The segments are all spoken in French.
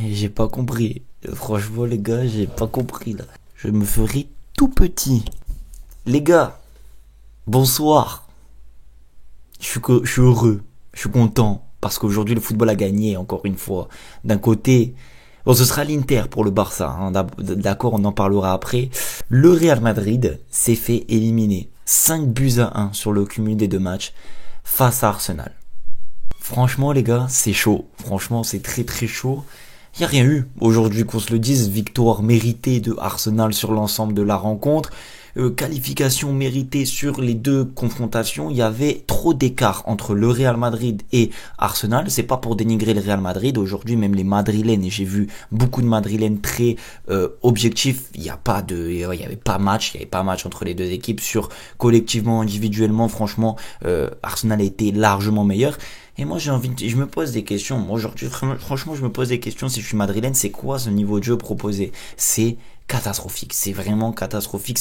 J'ai pas compris. Franchement, les gars, j'ai pas compris là. Je me ferai tout petit. Les gars, bonsoir. Je suis heureux. Je suis content. Parce qu'aujourd'hui, le football a gagné, encore une fois. D'un côté, bon, ce sera l'Inter pour le Barça. Hein, d'accord, on en parlera après. Le Real Madrid s'est fait éliminer 5-1 sur le cumul des deux matchs face à Arsenal. Franchement, les gars, c'est chaud. Franchement, c'est très très chaud. Il n'y a rien eu aujourd'hui qu'on se le dise. Victoire méritée de Arsenal sur l'ensemble de la rencontre. Qualification méritée sur les deux confrontations. Il y avait trop d'écart entre le Real Madrid et Arsenal. C'est pas pour dénigrer le Real Madrid. Aujourd'hui, même les Madrilènes, et j'ai vu beaucoup de Madrilènes très objectifs. Il y avait pas match. Il y avait pas match entre les deux équipes sur collectivement, individuellement. Franchement, Arsenal a été largement meilleur. Et moi, je me pose des questions. Moi, aujourd'hui, franchement, je me pose des questions. Si je suis madrilène, c'est quoi ce niveau de jeu proposé? C'est catastrophique. C'est vraiment catastrophique.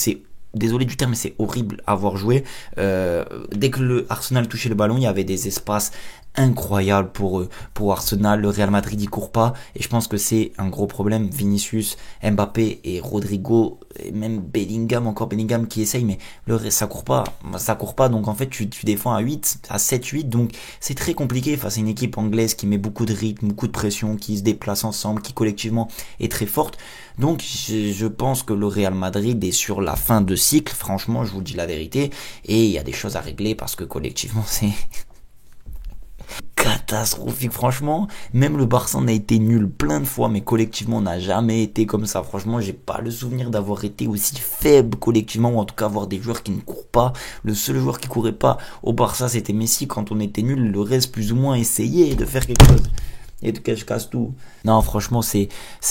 Désolé du terme, mais c'est horrible à voir jouer. Dès que le Arsenal touchait le ballon, il y avait des espaces incroyables pour Arsenal. Le Real Madrid, il court pas. Et je pense que c'est un gros problème. Vinicius, Mbappé et Rodrigo, et même Bellingham qui essaye, mais ça court pas. Ça court pas. Donc en fait, tu défends à 8, à 7-8. Donc c'est très compliqué face à une équipe anglaise qui met beaucoup de rythme, beaucoup de pression, qui se déplace ensemble, qui collectivement est très forte. Donc je pense que le Real Madrid est sur la fin de cycle, franchement, je vous dis la vérité, et il y a des choses à régler parce que collectivement c'est catastrophique, franchement. Même le Barça en a été nul plein de fois, mais collectivement on n'a jamais été comme ça. Franchement, j'ai pas le souvenir d'avoir été aussi faible collectivement, ou en tout cas avoir des joueurs qui ne courent pas. Le seul joueur qui courait pas au Barça, c'était Messi. Quand on était nul, le reste plus ou moins essayait de faire quelque chose. Et de je casse tout. Non, franchement, c'est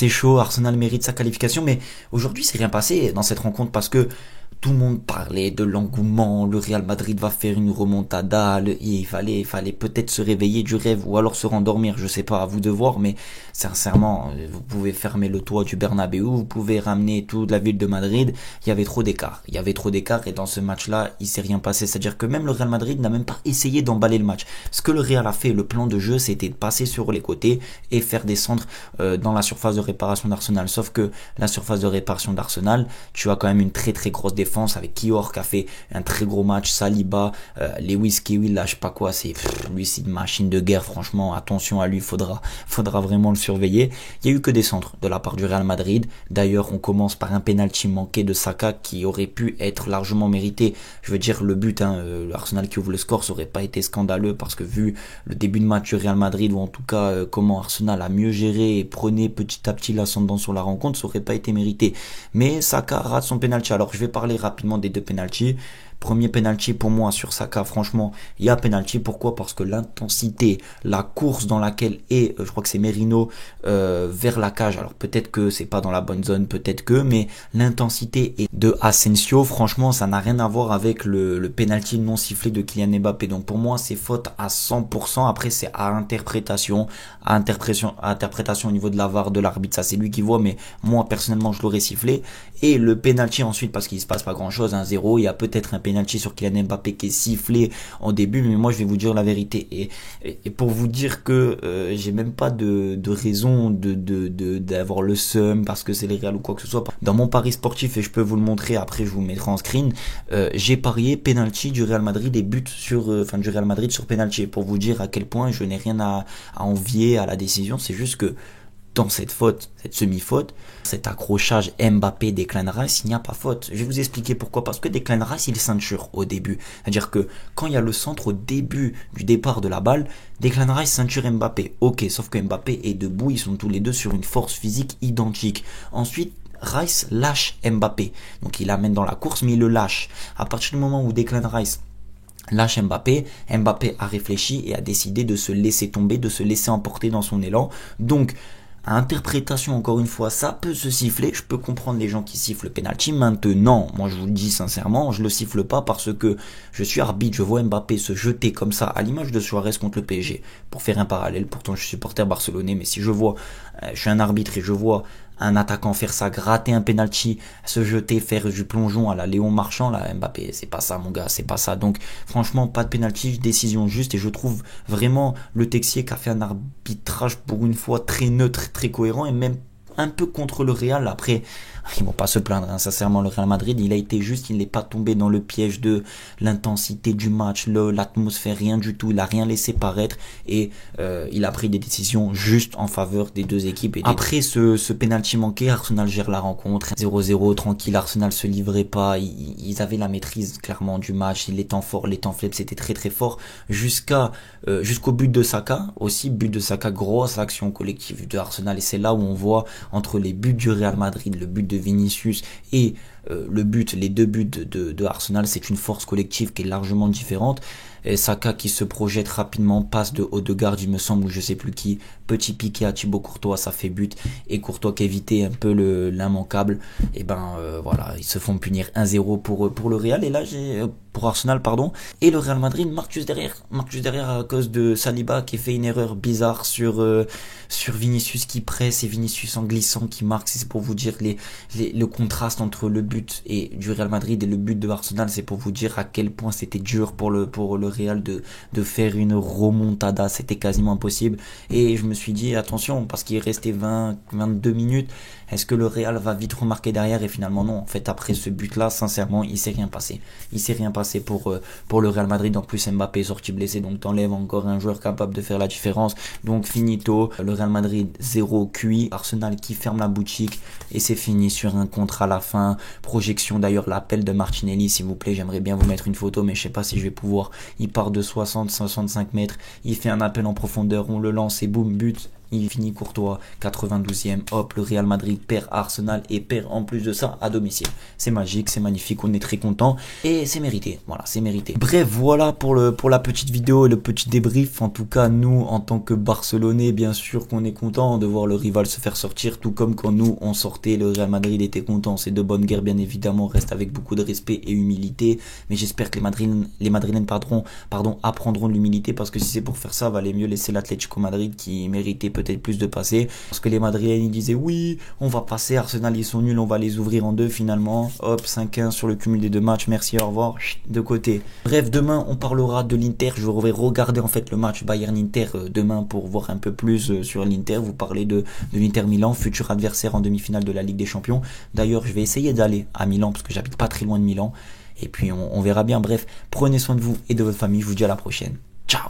chaud. Arsenal mérite sa qualification, mais aujourd'hui, c'est rien passé dans cette rencontre parce que tout le monde parlait de l'engouement. Le Real Madrid va faire une remontada. Il fallait peut-être se réveiller du rêve ou alors se rendormir. Je sais pas, à vous de voir, mais sincèrement, vous pouvez fermer le toit du Bernabéu, vous pouvez ramener toute la ville de Madrid. Il y avait trop d'écart. Et dans ce match-là, il s'est rien passé. C'est-à-dire que même le Real Madrid n'a même pas essayé d'emballer le match. Ce que le Real a fait, le plan de jeu, c'était de passer sur les côtés et faire descendre dans la surface de réparation d'Arsenal. Sauf que la surface de réparation d'Arsenal, tu as quand même une très très grosse défense avec Kior qui a fait un très gros match, Saliba, Lewis Kiwi, là je sais pas quoi, lui c'est une machine de guerre, franchement attention à lui, faudra vraiment le surveiller. Il y a eu que des centres de la part du Real Madrid. D'ailleurs on commence par un penalty manqué de Saka qui aurait pu être largement mérité. Je veux dire le but, l'Arsenal qui ouvre le score, ça aurait pas été scandaleux parce que vu le début de match du Real Madrid, ou en tout cas comment Arsenal a mieux géré et prenait petit à petit l'ascendant sur la rencontre, ça aurait pas été mérité. Mais Saka rate son penalty. Alors je vais parler rapidement des deux penalties. Premier penalty pour moi sur Saka, franchement, il y a penalty. Pourquoi? Parce que l'intensité, la course dans laquelle est, je crois que c'est Merino vers la cage. Alors peut-être que c'est pas dans la bonne zone, peut-être que, mais l'intensité est de Asensio. Franchement, ça n'a rien à voir avec le penalty non sifflé de Kylian Mbappé. Donc pour moi, c'est faute à 100%. Après, c'est à interprétation au niveau de la VAR de l'arbitre. Ça, c'est lui qui voit, mais moi personnellement, je l'aurais sifflé. Et le penalty ensuite, parce qu'il se passe pas grand-chose, 1-0, il y a peut-être un penalty sur Kylian Mbappé qui est sifflé en début, mais moi je vais vous dire la vérité et pour vous dire que j'ai même pas de raison d'avoir le seum parce que c'est les Real ou quoi que ce soit. Dans mon pari sportif, et je peux vous le montrer après, je vous mettrai en screen, j'ai parié penalty du Real Madrid et but du Real Madrid sur penalty, pour vous dire à quel point je n'ai rien à envier à la décision. C'est juste que dans cette faute, cette semi-faute, cet accrochage Mbappé-Declan Rice, il n'y a pas faute. Je vais vous expliquer pourquoi. Parce que Declan Rice, il ceinture au début. C'est-à-dire que quand il y a le centre au début du départ de la balle, Declan Rice ceinture Mbappé. Ok, sauf que Mbappé est debout, ils sont tous les deux sur une force physique identique. Ensuite, Rice lâche Mbappé. Donc il l'amène dans la course, mais il le lâche. À partir du moment où Declan Rice lâche Mbappé a réfléchi et a décidé de se laisser tomber, de se laisser emporter dans son élan. Donc, à interprétation, encore une fois, ça peut se siffler. Je peux comprendre les gens qui sifflent le penalty. Maintenant, moi je vous le dis sincèrement, je le siffle pas parce que je suis arbitre, je vois Mbappé se jeter comme ça, à l'image de Suarez contre le PSG. Pour faire un parallèle, pourtant je suis supporter barcelonais, mais si je vois, je suis un arbitre et je vois un attaquant faire ça, gratter un penalty, se jeter, faire du plongeon à la Léon Marchand, là, Mbappé, c'est pas ça, mon gars, c'est pas ça. Donc, franchement, pas de penalty, décision juste, et je trouve vraiment le Texier qui a fait un arbitrage pour une fois très neutre, très cohérent, et même un peu contre le Real. Après, ils vont pas se plaindre, hein. Sincèrement, le Real Madrid, il a été juste, il n'est pas tombé dans le piège de l'intensité du match, l'atmosphère, rien du tout, il a rien laissé paraître, et il a pris des décisions juste en faveur des deux équipes. Et après ce penalty manqué, Arsenal gère la rencontre, 0-0, tranquille, Arsenal se livrait pas, ils avaient la maîtrise clairement du match, les temps forts, les temps faibles, c'était très très fort, jusqu'au but de Saka, aussi but de Saka, grosse action collective de Arsenal, et c'est là où on voit entre les buts du Real Madrid, le but de Vinicius et les deux buts de Arsenal, c'est une force collective qui est largement différente. Et Saka qui se projette rapidement, passe de Odegaard, il me semble, ou je sais plus qui, petit piqué à Thibaut Courtois, ça fait but, et Courtois qui évitait un peu l'immanquable, et voilà, ils se font punir 1-0 pour le Real, et là pour Arsenal, pardon, et le Real Madrid marque juste derrière à cause de Saliba qui fait une erreur bizarre sur Vinicius qui presse, et Vinicius en glissant qui marque. C'est pour vous dire le contraste entre le but du Real Madrid et le but de Arsenal, c'est pour vous dire à quel point c'était dur pour le Real de faire une remontada, c'était quasiment impossible. Et je me suis dit attention, parce qu'il restait 22 minutes, est-ce que le Real va vite remarquer derrière? Et finalement non, en fait après ce but là, sincèrement, il s'est rien passé pour le Real Madrid. En plus Mbappé est sorti blessé, donc t'enlèves encore un joueur capable de faire la différence, donc finito, le Real Madrid 0 QI, Arsenal qui ferme la boutique, et c'est fini sur un contre à la fin. Projection d'ailleurs, l'appel de Martinelli, s'il vous plaît, j'aimerais bien vous mettre une photo, mais je sais pas si je vais pouvoir. Il part de 65 mètres, il fait un appel en profondeur, on le lance et boum, but. Il finit Courtois, 92e, hop, le Real Madrid perd Arsenal, et perd en plus de ça à domicile. C'est magique, c'est magnifique, on est très content, et c'est mérité, voilà, c'est mérité. Bref, voilà pour la petite vidéo et le petit débrief. En tout cas, nous, en tant que Barcelonais, bien sûr qu'on est content de voir le rival se faire sortir, tout comme quand nous, on sortait, le Real Madrid était content. C'est de bonne guerre, bien évidemment, reste avec beaucoup de respect et humilité, mais j'espère que les Madrilènes apprendront de l'humilité, parce que si c'est pour faire ça, valait mieux laisser l'Atlético Madrid qui méritait peut-être plus de passer, parce que les Madrilènes ils disaient oui on va passer, Arsenal ils sont nuls, on va les ouvrir en deux, finalement hop 5-1 sur le cumul des deux matchs, merci au revoir, de côté. Bref, demain on parlera de l'Inter, je vais regarder en fait le match Bayern-Inter demain pour voir un peu plus sur l'Inter, vous parler de l'Inter Milan, futur adversaire en demi-finale de la Ligue des Champions. D'ailleurs je vais essayer d'aller à Milan parce que j'habite pas très loin de Milan, et puis on verra bien. Bref, prenez soin de vous et de votre famille, je vous dis à la prochaine, ciao.